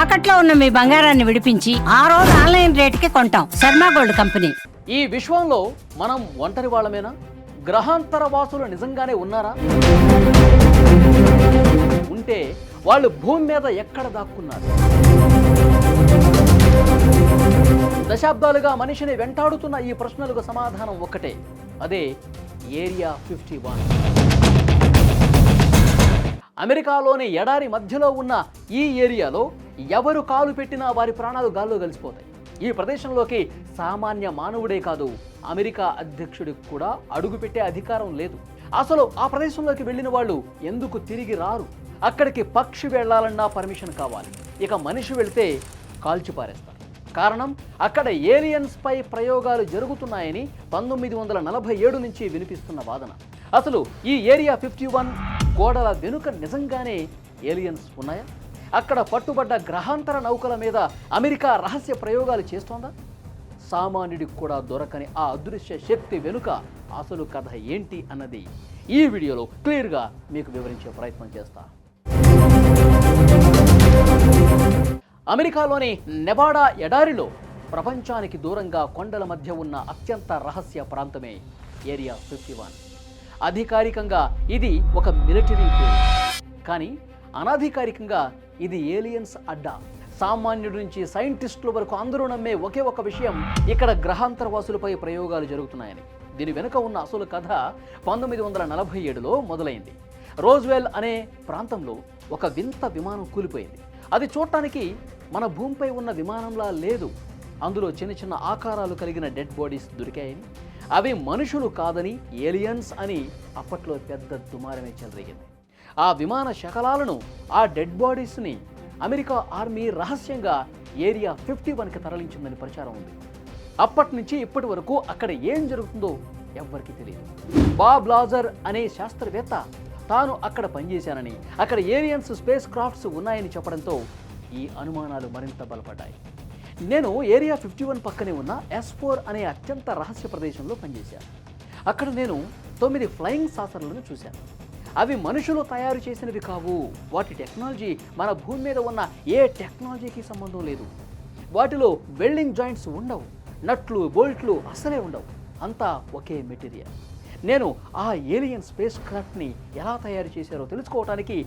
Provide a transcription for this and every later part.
తాకట్లో ఉన్న మీ బంగారాన్ని విడిపించి ఆ రోజు ఆన్లైన్ రేటుకి కొంటాం. Sharma gold company. ఈ విశ్వంలో మనం ఒంటరి వాళ్ళమేనా? గ్రహాంతర వాసులు నిజంగానే ఉన్నారా? ఉంటే వాళ్ళు భూమి మీద ఎక్కడ దాక్కున్నారు? దశాబ్దాలుగా మనిషిని వెంటాడుతున్న ఈ ప్రశ్నలకు సమాధానం ఒక్కటే, అదే ఏరియా 51. అమెరికాలోని ఎడారి మధ్యలో ఉన్న ఈ ఏరియాలో ఎవరు కాలు పెట్టినా వారి ప్రాణాలు గాల్లో కలిసిపోతాయి. ఈ ప్రదేశంలోకి సామాన్య మానవుడే కాదు, అమెరికా అధ్యక్షుడికి కూడా అడుగుపెట్టే అధికారం లేదు. అసలు ఆ ప్రదేశంలోకి వెళ్ళిన వాళ్ళు ఎందుకు తిరిగి రారు? అక్కడికి పక్షి వెళ్లాలన్నా పర్మిషన్ కావాలి, ఇక మనిషి వెళ్తే కాల్చి పారేస్తారు. కారణం, అక్కడ ఏలియన్స్ పై ప్రయోగాలు జరుగుతున్నాయని 1947 నుంచి వినిపిస్తున్న వాదన. అసలు ఈ ఏరియా 51 గోడల వెనుక నిజంగానే ఏలియన్స్ ఉన్నాయా? అక్కడ పట్టుబడ్డ గ్రహాంతర నౌకల మీద అమెరికా రహస్య ప్రయోగాలు చేస్తోందా? సామాన్యుడికి కూడా దొరకని ఆ అదృశ్య శక్తి వెనుక అసలు కథ ఏంటి అన్నది ఈ వీడియోలో క్లియర్గా మీకు వివరించే ప్రయత్నం చేస్తా. అమెరికాలోని నెవాడా ఎడారిలో ప్రపంచానికి దూరంగా కొండల మధ్య ఉన్న అత్యంత రహస్య ప్రాంతమే ఏరియా 51. అధికారికంగా ఇది ఒక మిలిటరీ బేస్, కానీ అనధికారికంగా ఇది ఏలియన్స్ అడ్డా. సామాన్యుడి నుంచి సైంటిస్టుల వరకు అందరూ నమ్మే ఒకే ఒక విషయం, ఇక్కడ గ్రహాంతర వాసులపై ప్రయోగాలు జరుగుతున్నాయని. దీని వెనుక ఉన్న అసలు కథ 1947లో మొదలైంది. రోజ్వెల్ అనే ప్రాంతంలో ఒక వింత విమానం కూలిపోయింది. అది చూడటానికి మన భూమిపై ఉన్న విమానంలా లేదు. అందులో చిన్న చిన్న ఆకారాలు కలిగిన డెడ్ బాడీస్ దొరికాయని, అవి మనుషులు కాదని, ఏలియన్స్ అని అప్పట్లో పెద్ద దుమారమే చెలరేగింది. ఆ విమాన శకలాలను, ఆ డెడ్ బాడీస్ని అమెరికా ఆర్మీ రహస్యంగా ఏరియా 51కి తరలించిందని ప్రచారం ఉంది. అప్పటి నుంచి ఇప్పటి వరకు అక్కడ ఏం జరుగుతుందో ఎవ్వరికీ తెలియదు. బాబ్ లాజర్ అనే శాస్త్రవేత్త తాను అక్కడ పనిచేశానని, అక్కడ ఏలియన్స్ స్పేస్ క్రాఫ్ట్స్ ఉన్నాయని చెప్పడంతో ఈ అనుమానాలు మరింత బలపడ్డాయి. నేను ఏరియా 51 పక్కనే ఉన్న S4 అనే అత్యంత రహస్య ప్రదేశంలో పనిచేశాను. అక్కడ నేను 9 ఫ్లయింగ్ సాసర్లను చూశాను. అవి మనుషులు తయారు చేసినవి కావు. వాటి టెక్నాలజీ మన భూమి మీద ఉన్న ఏ టెక్నాలజీకి సంబంధం లేదు. వాటిలో వెల్డింగ్ జాయింట్స్ ఉండవు, నట్లు బోల్ట్లు అసలే ఉండవు. అంతా ఒకే మెటీరియల్. నేను ఆ ఏలియన్ స్పేస్ క్రాఫ్ట్ని ఎలా తయారు చేశారో తెలుసుకోవడానికి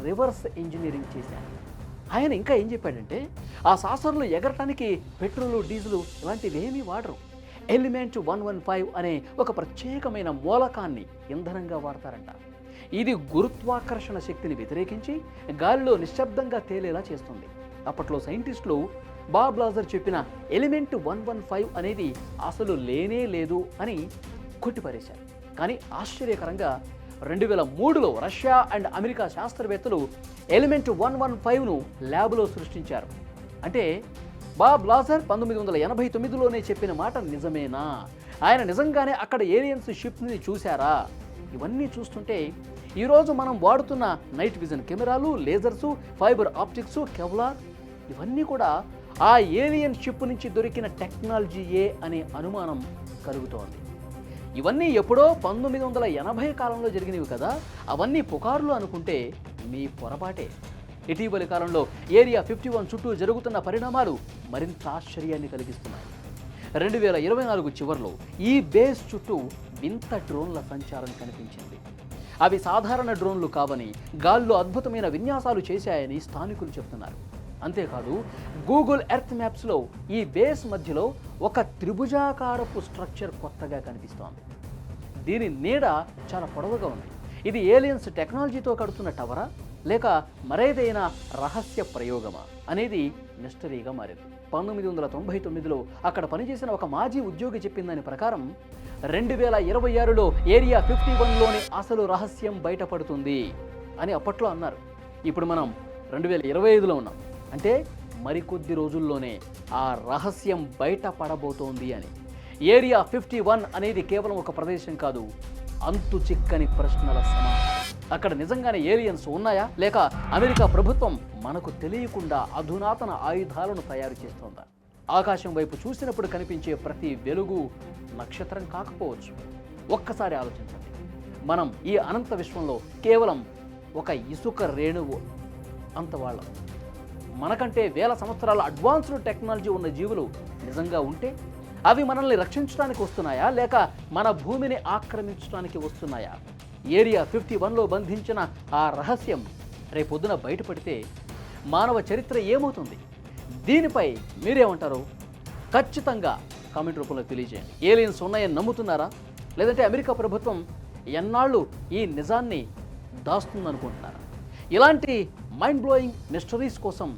రివర్స్ ఇంజనీరింగ్ చేశాను. ఆయన ఇంకా ఏం చెప్పాడంటే, ఆ సాసర్లు ఎగరటానికి పెట్రోలు, డీజిలు ఇలాంటివి ఏమీ వాడరు. ఎలిమెంట్ 115 అనే ఒక ప్రత్యేకమైన మూలకాన్ని ఇంధనంగా వాడతారంట. ఇది గురుత్వాకర్షణ శక్తిని వ్యతిరేకించి గాలిలో నిశ్శబ్దంగా తేలేలా చేస్తుంది. అప్పట్లో సైంటిస్టులు బాబ్ లాజర్ చెప్పిన ఎలిమెంట్ 115 అనేది అసలు లేనే లేదు అని కొట్టిపారేశారు. కానీ ఆశ్చర్యకరంగా 2003లో రష్యా అండ్ అమెరికా శాస్త్రవేత్తలు ఎలిమెంట్ 115ను ల్యాబ్లో సృష్టించారు. అంటే బాబ్ లాజర్ 1989లోనే చెప్పిన మాట నిజమేనా? ఆయన నిజంగానే అక్కడ ఏలియన్స్ షిప్ని చూశారా? ఇవన్నీ చూస్తుంటే ఈరోజు మనం వాడుతున్న నైట్ విజన్ కెమెరాలు, లేజర్సు, ఫైబర్ ఆప్టిక్స్, కెవ్లార్ ఇవన్నీ కూడా ఆ ఏలియన్ షిప్ నుంచి దొరికిన టెక్నాలజీయే అనే అనుమానం కలుగుతోంది. ఇవన్నీ ఎప్పుడో 1980 కాలంలో జరిగినవి కదా, అవన్నీ పుకార్లు అనుకుంటే మీ పొరపాటే. ఇటీవలి కాలంలో ఏరియా 51 చుట్టూ జరుగుతున్న పరిణామాలు మరింత ఆశ్చర్యాన్ని కలిగిస్తున్నాయి. 2024 చివరిలో ఈ బేస్ చుట్టూ వింత డ్రోన్ల సంచారం కనిపించింది. అవి సాధారణ డ్రోన్లు కావని, గాల్లో అద్భుతమైన విన్యాసాలు చేశాయని స్థానికులు చెబుతున్నారు. అంతేకాదు, గూగుల్ ఎర్త్ మ్యాప్స్లో ఈ బేస్ మధ్యలో ఒక త్రిభుజాకారపు స్ట్రక్చర్ కొత్తగా కనిపిస్తోంది. దీని నీడ చాలా పొడవుగా ఉంది. ఇది ఏలియన్స్ టెక్నాలజీతో కడుతున్న టవరా, లేక మరేదైనా రహస్య ప్రయోగమా అనేది మిస్టరీగా మారింది. 1999లో అక్కడ పనిచేసిన ఒక మాజీ ఉద్యోగి చెప్పిన దాని ప్రకారం 2026లో ఏరియా 51లోని అసలు రహస్యం బయటపడుతుంది అని అప్పట్లో అన్నారు. ఇప్పుడు మనం 2025లో ఉన్నాం. అంటే మరికొద్ది రోజుల్లోనే ఆ రహస్యం బయటపడబోతోంది అని. ఏరియా 51 అనేది కేవలం ఒక ప్రదేశం కాదు, అంతు చిక్కని ప్రశ్నల సమాహారం. అక్కడ నిజంగానే ఏలియన్స్ ఉన్నాయా, లేక అమెరికా ప్రభుత్వం మనకు తెలియకుండా అధునాతన ఆయుధాలను తయారు చేస్తోందా? ఆకాశం వైపు చూసినప్పుడు కనిపించే ప్రతి వెలుగు నక్షత్రం కాకపోవచ్చు. ఒక్కసారి ఆలోచించండి, మనం ఈ అనంత విశ్వంలో కేవలం ఒక ఇసుక రేణువు అంత వాళ్ళం. మనకంటే వేల సంవత్సరాల అడ్వాన్స్డ్ టెక్నాలజీ ఉన్న జీవులు నిజంగా ఉంటే అవి మనల్ని రక్షించడానికి వస్తున్నాయా లేక మన భూమిని ఆక్రమించడానికి వస్తున్నాయా? ఏరియా 51లో బంధించిన ఆ రహస్యం రేపొద్దున బయటపడితే మానవ చరిత్ర ఏమవుతుంది? దీనిపై మీరేమంటారు? ఖచ్చితంగా కామెంట్ రూపంలో తెలియజేయండి. ఏలియన్స్ ఉన్నాయని నమ్ముతున్నారా? లేదంటే అమెరికా ప్రభుత్వం ఎన్నాళ్ళు ఈ నిజాన్ని దాస్తుందనుకుంటున్నారా? ఇలాంటి మైండ్ బ్లోయింగ్ మిస్టరీస్ కోసం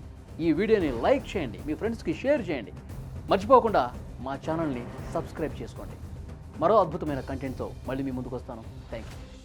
ఈ వీడియోని లైక్ చేయండి, మీ ఫ్రెండ్స్కి షేర్ చేయండి. మర్చిపోకుండా మా ఛానల్ని సబ్స్క్రైబ్ చేసుకోండి. మరో అద్భుతమైన కంటెంట్తో మళ్ళీ మీ ముందుకు వస్తాను. Thank you.